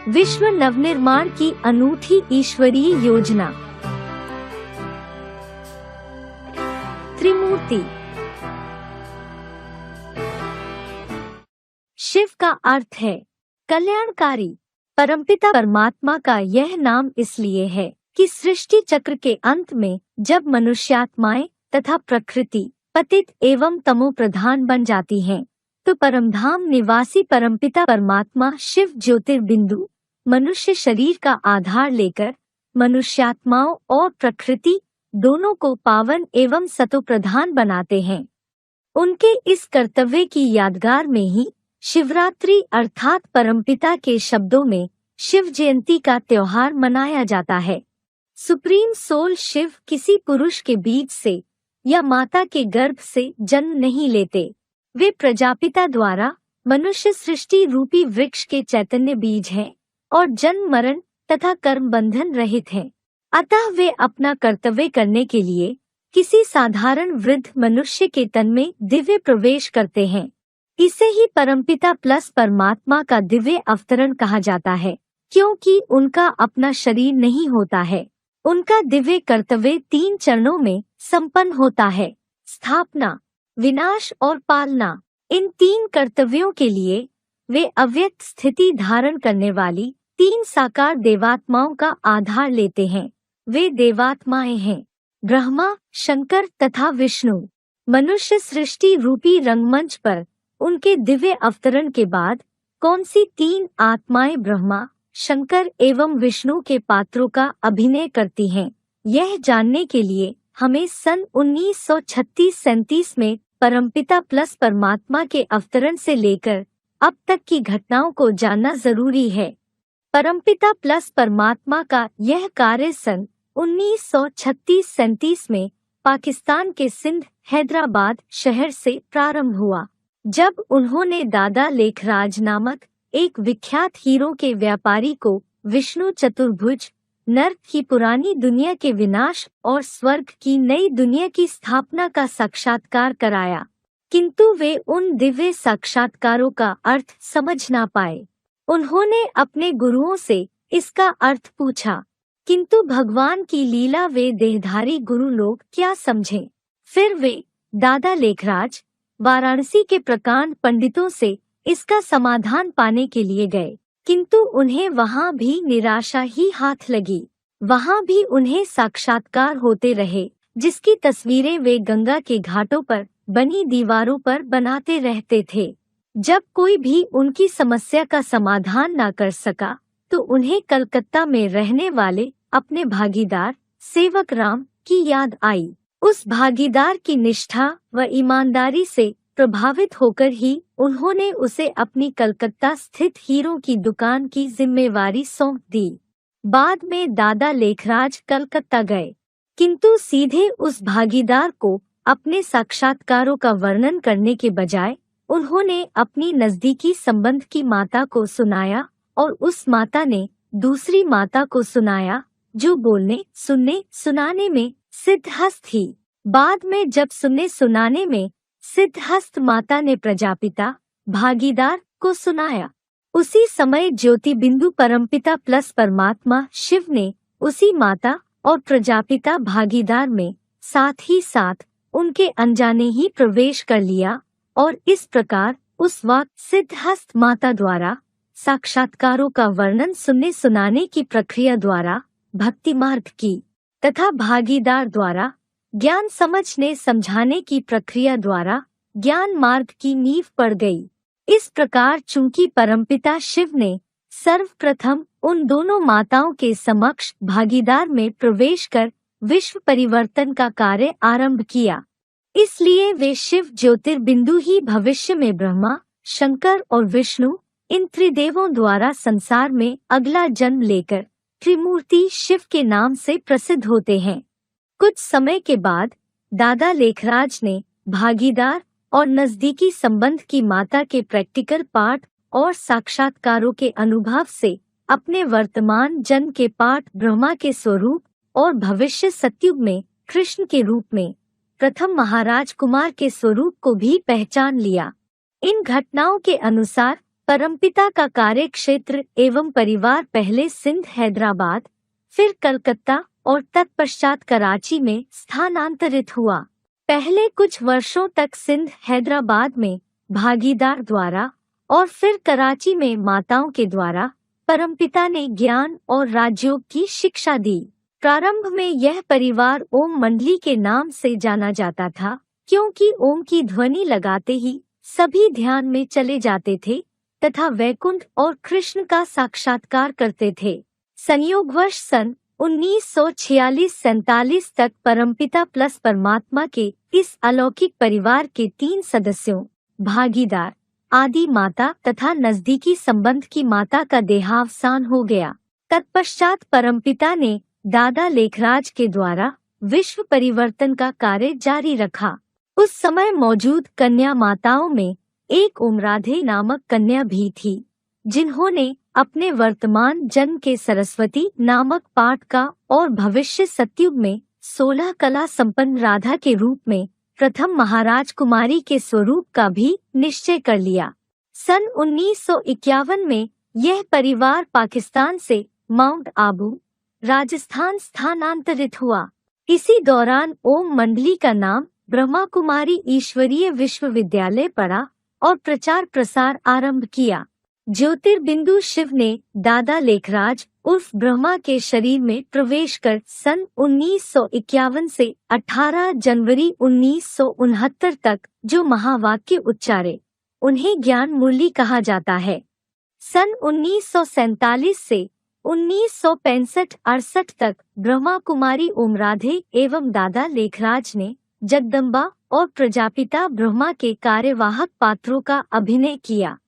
विश्व नवनिर्माण की अनूठी ईश्वरीय योजना। त्रिमूर्ति। शिव का अर्थ है कल्याणकारी। परमपिता परमात्मा का यह नाम इसलिए है कि सृष्टि चक्र के अंत में जब मनुष्यात्माएं तथा प्रकृति पतित एवं तमो प्रधान बन जाती हैं, तो परमधाम निवासी परमपिता परमात्मा शिव ज्योतिर्बिंदु मनुष्य शरीर का आधार लेकर मनुष्यात्माओं और प्रकृति दोनों को पावन एवं सतो प्रधान बनाते हैं। उनके इस कर्तव्य की यादगार में ही शिवरात्रि अर्थात परमपिता के शब्दों में शिव जयंती का त्योहार मनाया जाता है। सुप्रीम सोल शिव किसी पुरुष के बीज से या माता के गर्भ से जन्म नहीं लेते। वे प्रजापिता द्वारा मनुष्य सृष्टि रूपी वृक्ष के चैतन्य बीज हैं और जन्म मरण तथा कर्म बंधन रहित हैं। अतः वे अपना कर्तव्य करने के लिए किसी साधारण वृद्ध मनुष्य के तन में दिव्य प्रवेश करते हैं। इसे ही परमपिता प्लस परमात्मा का दिव्य अवतरण कहा जाता है, क्योंकि उनका अपना शरीर नहीं होता है। उनका दिव्य कर्तव्य 3 चरणों में संपन्न होता है: स्थापना, विनाश और पालना। इन 3 कर्तव्यों के लिए वे अव्यक्त स्थिति धारण करने वाली 3 साकार देवात्माओं का आधार लेते हैं। वे देवात्माएं हैं ब्रह्मा, शंकर तथा विष्णु। मनुष्य सृष्टि रूपी रंगमंच पर उनके दिव्य अवतरण के बाद कौन सी 3 आत्माएं ब्रह्मा, शंकर एवं विष्णु के पात्रों का अभिनय करती हैं, यह जानने के लिए हमें सन 1936-37 में परमपिता प्लस परमात्मा के अवतरण से लेकर अब तक की घटनाओं को जानना जरूरी है। परमपिता प्लस परमात्मा का यह कार्य सन 1936-37 में पाकिस्तान के सिंध हैदराबाद शहर से प्रारंभ हुआ, जब उन्होंने दादा लेखराज नामक एक विख्यात हीरों के व्यापारी को विष्णु चतुर्भुज, नर्क की पुरानी दुनिया के विनाश और स्वर्ग की नई दुनिया की स्थापना का साक्षात्कार कराया। किंतु वे उन दिव्य साक्षात्कारों का अर्थ समझ ना पाए। उन्होंने अपने गुरुओं से इसका अर्थ पूछा, किंतु भगवान की लीला वे देहधारी गुरु लोग क्या समझें। फिर वे दादा लेखराज वाराणसी के प्रकांड पंडितों से इसका समाधान पाने के लिए गए, किंतु उन्हें वहां भी निराशा ही हाथ लगी। वहां भी उन्हें साक्षात्कार होते रहे, जिसकी तस्वीरें वे गंगा के घाटों पर बनी दीवारों पर बनाते रहते थे। जब कोई भी उनकी समस्या का समाधान न कर सका, तो उन्हें कलकत्ता में रहने वाले अपने भागीदार सेवक राम की याद आई। उस भागीदार की निष्ठा व ईमानदारी से प्रभावित होकर ही उन्होंने उसे अपनी कलकत्ता स्थित हीरों की दुकान की जिम्मेवारी सौंप दी। बाद में दादा लेखराज कलकत्ता गए, किंतु सीधे उस भागीदार को अपने साक्षात्कारों का वर्णन करने के बजाय उन्होंने अपनी नजदीकी संबंध की माता को सुनाया और उस माता ने दूसरी माता को सुनाया, जो बोलने सुनने सुनाने में सिद्धहस्त थी। बाद में जब सुनने सुनाने में सिद्धहस्त माता ने प्रजापिता भागीदार को सुनाया, उसी समय ज्योति बिंदु परमपिता प्लस परमात्मा शिव ने उसी माता और प्रजापिता भागीदार में साथ ही साथ उनके अनजाने ही प्रवेश कर लिया और इस प्रकार उस वक्त सिद्धहस्त माता द्वारा साक्षात्कारों का वर्णन सुनने सुनाने की प्रक्रिया द्वारा भक्ति मार्ग की तथा भागीदार द्वारा ज्ञान समझने समझाने की प्रक्रिया द्वारा ज्ञान मार्ग की नींव पड़ गई। इस प्रकार चूंकि परमपिता शिव ने सर्वप्रथम उन दोनों माताओं के समक्ष भागीदार में प्रवेश कर विश्व परिवर्तन का कार्य आरंभ किया, इसलिए वे शिव ज्योतिर्बिंदु ही भविष्य में ब्रह्मा, शंकर और विष्णु इन त्रिदेवों द्वारा संसार में अगला जन्म लेकर त्रिमूर्ति शिव के नाम से प्रसिद्ध होते हैं। कुछ समय के बाद दादा लेखराज ने भागीदार और नजदीकी संबंध की माता के प्रैक्टिकल पाठ और साक्षात्कारों के अनुभव से अपने वर्तमान जन्म के पाठ ब्रह्मा के स्वरूप और भविष्य सतयुग में कृष्ण के रूप में प्रथम महाराज कुमार के स्वरूप को भी पहचान लिया। इन घटनाओं के अनुसार परमपिता का कार्य क्षेत्र एवं परिवार पहले सिंध हैदराबाद, फिर कलकत्ता और तत्पश्चात कराची में स्थानांतरित हुआ। पहले कुछ वर्षों तक सिंध हैदराबाद में भागीदार द्वारा और फिर कराची में माताओं के द्वारा परमपिता ने ज्ञान और राजयोग की शिक्षा दी। प्रारंभ में यह परिवार ओम मंडली के नाम से जाना जाता था, क्योंकि ओम की ध्वनि लगाते ही सभी ध्यान में चले जाते थे तथा वैकुंठ और कृष्ण का साक्षात्कार करते थे। संयोगवश सन 1946-47 तक परमपिता प्लस परमात्मा के इस अलौकिक परिवार के 3 सदस्यों भागीदार, आदि माता तथा नजदीकी संबंध की माता का देहावसान हो गया। तत्पश्चात परमपिता ने दादा लेखराज के द्वारा विश्व परिवर्तन का कार्य जारी रखा। उस समय मौजूद कन्या माताओं में एक उमराधे नामक कन्या भी थी, जिन्होंने अपने वर्तमान जन्म के सरस्वती नामक पाठ का और भविष्य सतयुग में 16 कला संपन्न राधा के रूप में प्रथम महाराज कुमारी के स्वरूप का भी निश्चय कर लिया। सन 1951 में यह परिवार पाकिस्तान से माउंट आबू, राजस्थान स्थानांतरित हुआ। इसी दौरान ओम मंडली का नाम ब्रह्मा कुमारी ईश्वरीय विश्वविद्यालय पड़ा और प्रचार प्रसार आरंभ किया। ज्योतिर्बिंदु शिव ने दादा लेखराज उर्फ ब्रह्मा के शरीर में प्रवेश कर सन 1951 से 18 जनवरी 1969 तक जो महावाक्य उच्चारे, उन्हें ज्ञान मुरली कहा जाता है। सन 1947 से 1965-68 तक ब्रह्मा कुमारी ओमराधे एवं दादा लेखराज ने जगदम्बा और प्रजापिता ब्रह्मा के कार्यवाहक पात्रों का अभिनय किया।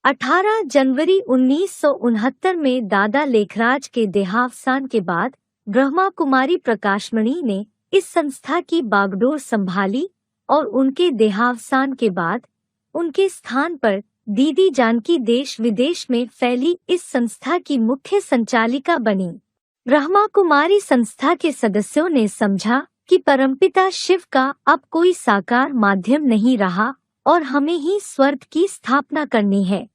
18 जनवरी 1969 में दादा लेखराज के देहावसान के बाद ब्रह्मा कुमारी प्रकाशमणि ने इस संस्था की बागडोर संभाली और उनके देहावसान के बाद उनके स्थान पर दीदी जानकी देश विदेश में फैली इस संस्था की मुख्य संचालिका बनी। ब्रह्मा कुमारी संस्था के सदस्यों ने समझा कि परमपिता शिव का अब कोई साकार माध्यम नहीं रहा और हमें ही स्वर्ग की स्थापना करनी है।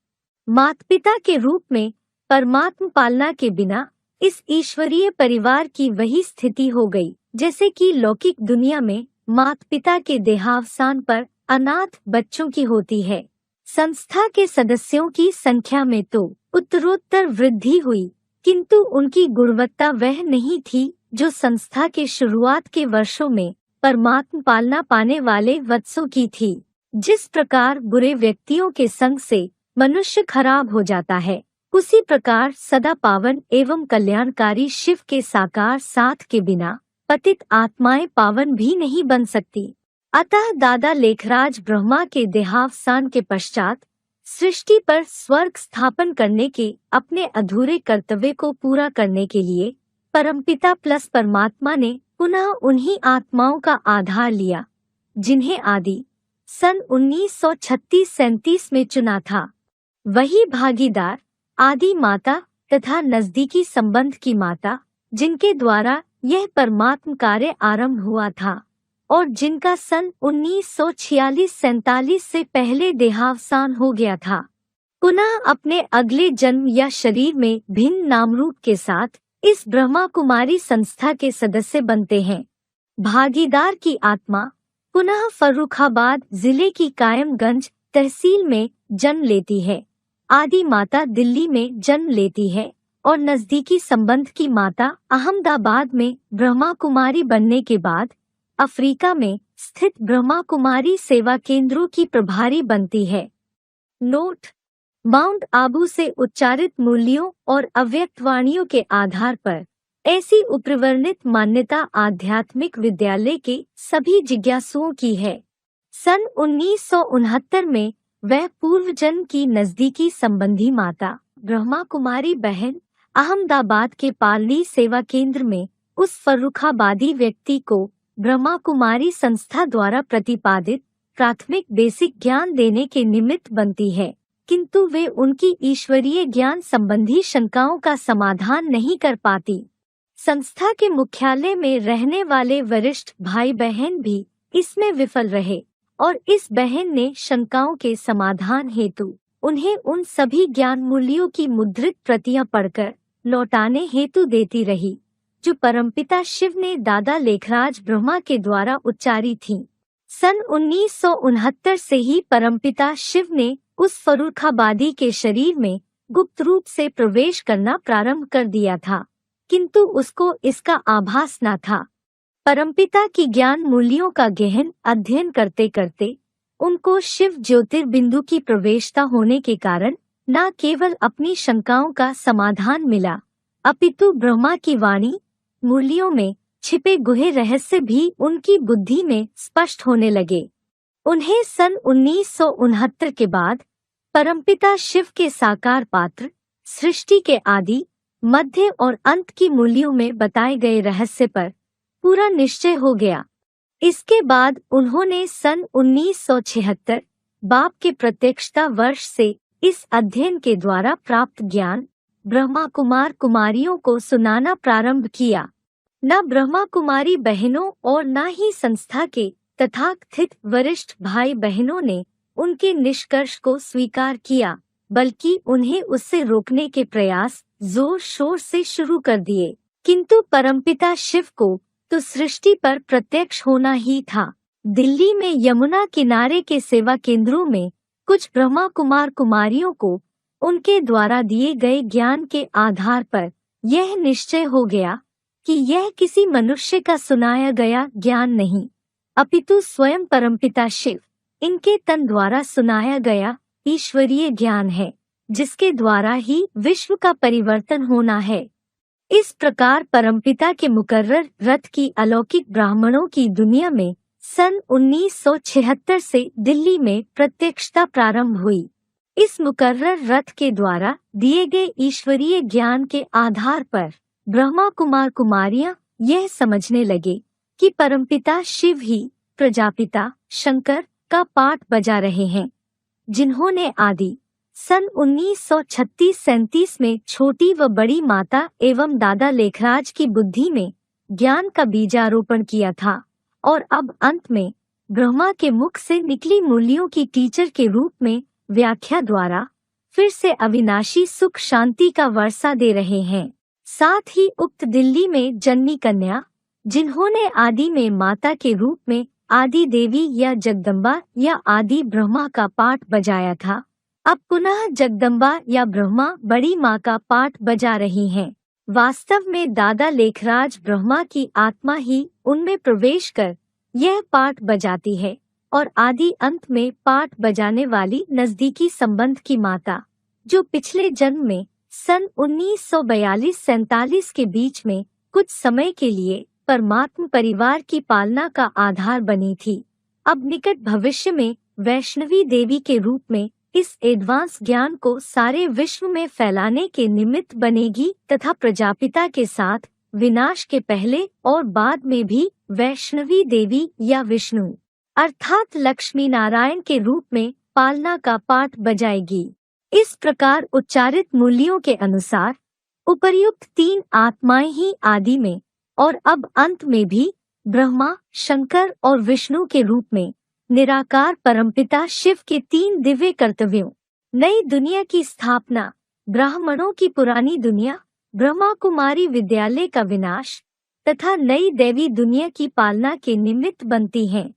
माता पिता के रूप में परमात्म पालना के बिना इस ईश्वरीय परिवार की वही स्थिति हो गई जैसे कि लौकिक दुनिया में माता पिता के देहावसान पर अनाथ बच्चों की होती है। संस्था के सदस्यों की संख्या में तो उत्तरोत्तर वृद्धि हुई, किंतु उनकी गुणवत्ता वह नहीं थी जो संस्था के शुरुआत के वर्षों में परमात्म पालना पाने वाले वत्सों की थी। जिस प्रकार बुरे व्यक्तियों के संग से मनुष्य खराब हो जाता है, उसी प्रकार सदा पावन एवं कल्याणकारी शिव के साकार साथ के बिना पतित आत्माएं पावन भी नहीं बन सकती। अतः दादा लेखराज ब्रह्मा के देहावसान के पश्चात सृष्टि पर स्वर्ग स्थापन करने के अपने अधूरे कर्तव्य को पूरा करने के लिए परमपिता प्लस परमात्मा ने पुनः उन्हीं आत्माओं का आधार लिया जिन्हें आदि सन 1936-37 में चुना था। वही भागीदार, आदि माता तथा नजदीकी संबंध की माता, जिनके द्वारा यह परमात्म कार्य आरंभ हुआ था और जिनका सन 1946-47 से पहले देहावसान हो गया था, पुनः अपने अगले जन्म या शरीर में भिन्न नामरूप के साथ इस ब्रह्मा कुमारी संस्था के सदस्य बनते हैं। भागीदार की आत्मा पुनः फर्रुखाबाद जिले की कायमगंज तहसील में जन्म लेती है, आदि माता दिल्ली में जन्म लेती है और नजदीकी संबंध की माता अहमदाबाद में ब्रह्मा कुमारी बनने के बाद अफ्रीका में स्थित ब्रह्मा कुमारी सेवा केंद्रों की प्रभारी बनती है। नोट: माउंट आबू से उच्चारित मूल्यों और अव्यक्त वाणियों के आधार पर ऐसी उपरिवर्णित मान्यता आध्यात्मिक विद्यालय के सभी जिज्ञासुओं की है। सन 1969 में वह पूर्व जन्म की नजदीकी संबंधी माता ब्रह्मा कुमारी बहन अहमदाबाद के पालनी सेवा केंद्र में उस फर्रुखाबादी व्यक्ति को ब्रह्मा कुमारी संस्था द्वारा प्रतिपादित प्राथमिक बेसिक ज्ञान देने के निमित्त बनती है, किंतु वे उनकी ईश्वरीय ज्ञान संबंधी शंकाओं का समाधान नहीं कर पाती। संस्था के मुख्यालय में रहने वाले वरिष्ठ भाई बहन भी इसमें विफल रहे और इस बहन ने शंकाओं के समाधान हेतु उन्हें उन सभी ज्ञान मूल्यों की मुद्रित प्रतियां पढ़कर लौटाने हेतु देती रही जो परमपिता शिव ने दादा लेखराज ब्रह्मा के द्वारा उच्चारी थीं। सन 1969 से ही परमपिता शिव ने उस फर्रुखाबादी के शरीर में गुप्त रूप से प्रवेश करना प्रारंभ कर दिया था, किंतु उसको इसका आभास न था। परमपिता की ज्ञान मूल्यों का गहन अध्ययन करते करते उनको शिव ज्योतिर्बिंदु की प्रवेशता होने के कारण न केवल अपनी शंकाओं का समाधान मिला, अपितु ब्रह्मा की वाणी मूल्यों में छिपे गुहे रहस्य भी उनकी बुद्धि में स्पष्ट होने लगे। उन्हें सन 1969 के बाद परमपिता शिव के साकार पात्र सृष्टि के आदि, मध्य और अंत की मूल्यों में बताए गए रहस्य पर पूरा निश्चय हो गया। इसके बाद उन्होंने सन 1976 बाप के प्रत्यक्षता वर्ष से इस अध्ययन के द्वारा प्राप्त ज्ञान ब्रह्मा कुमार कुमारियों को सुनाना प्रारंभ किया। न ब्रह्मा कुमारी बहनों और न ही संस्था के तथाकथित वरिष्ठ भाई बहनों ने उनके निष्कर्ष को स्वीकार किया, बल्कि उन्हें उससे रोकने के प्रयास जोर शोर से शुरू कर दिए। किंतु परमपिता शिव को तो सृष्टि पर प्रत्यक्ष होना ही था। दिल्ली में यमुना किनारे के सेवा केंद्रों में कुछ ब्रह्मा कुमार कुमारियों को उनके द्वारा दिए गए ज्ञान के आधार पर यह निश्चय हो गया कि यह किसी मनुष्य का सुनाया गया ज्ञान नहीं, अपितु स्वयं परमपिता शिव इनके तन द्वारा सुनाया गया ईश्वरीय ज्ञान है, जिसके द्वारा ही विश्व का परिवर्तन होना है। इस प्रकार परमपिता के मुकर्रर रथ की अलौकिक ब्राह्मणों की दुनिया में सन 1976 से दिल्ली में प्रत्यक्षता प्रारंभ हुई। इस मुकर्रर रथ के द्वारा दिए गए ईश्वरीय ज्ञान के आधार पर ब्रह्मा कुमार कुमारियां यह समझने लगे कि परमपिता शिव ही प्रजापिता शंकर का पाठ बजा रहे हैं, जिन्होंने आदि सन 1936-37 में छोटी व बड़ी माता एवं दादा लेखराज की बुद्धि में ज्ञान का बीजारोपण किया था और अब अंत में ब्रह्मा के मुख से निकली मूल्यों की टीचर के रूप में व्याख्या द्वारा फिर से अविनाशी सुख शांति का वर्षा दे रहे हैं। साथ ही उक्त दिल्ली में जन्मी कन्या, जिन्होंने आदि में माता के रूप में आदि देवी या जगदम्बा या आदि ब्रह्मा का पाठ बजाया था, अब पुनः जगदम्बा या ब्रह्मा बड़ी माँ का पाठ बजा रही हैं। वास्तव में दादा लेखराज ब्रह्मा की आत्मा ही उनमें प्रवेश कर यह पाठ बजाती है और आदि अंत में पाठ बजाने वाली नजदीकी संबंध की माता, जो पिछले जन्म में सन 1942-47 के बीच में कुछ समय के लिए परमात्म परिवार की पालना का आधार बनी थी, अब निकट भविष्य में वैष्णवी देवी के रूप में इस एडवांस ज्ञान को सारे विश्व में फैलाने के निमित्त बनेगी तथा प्रजापिता के साथ विनाश के पहले और बाद में भी वैष्णवी देवी या विष्णु अर्थात लक्ष्मी नारायण के रूप में पालना का पाठ बजाएगी। इस प्रकार उच्चारित मूल्यों के अनुसार उपर्युक्त तीन आत्माएं ही आदि में और अब अंत में भी ब्रह्मा, शंकर और विष्णु के रूप में निराकार परमपिता शिव के तीन दिव्य कर्तव्यों, नई दुनिया की स्थापना, ब्राह्मणों की पुरानी दुनिया, ब्रह्मा कुमारी विद्यालय का विनाश तथा नई दैवी दुनिया की पालना के निमित्त बनती हैं।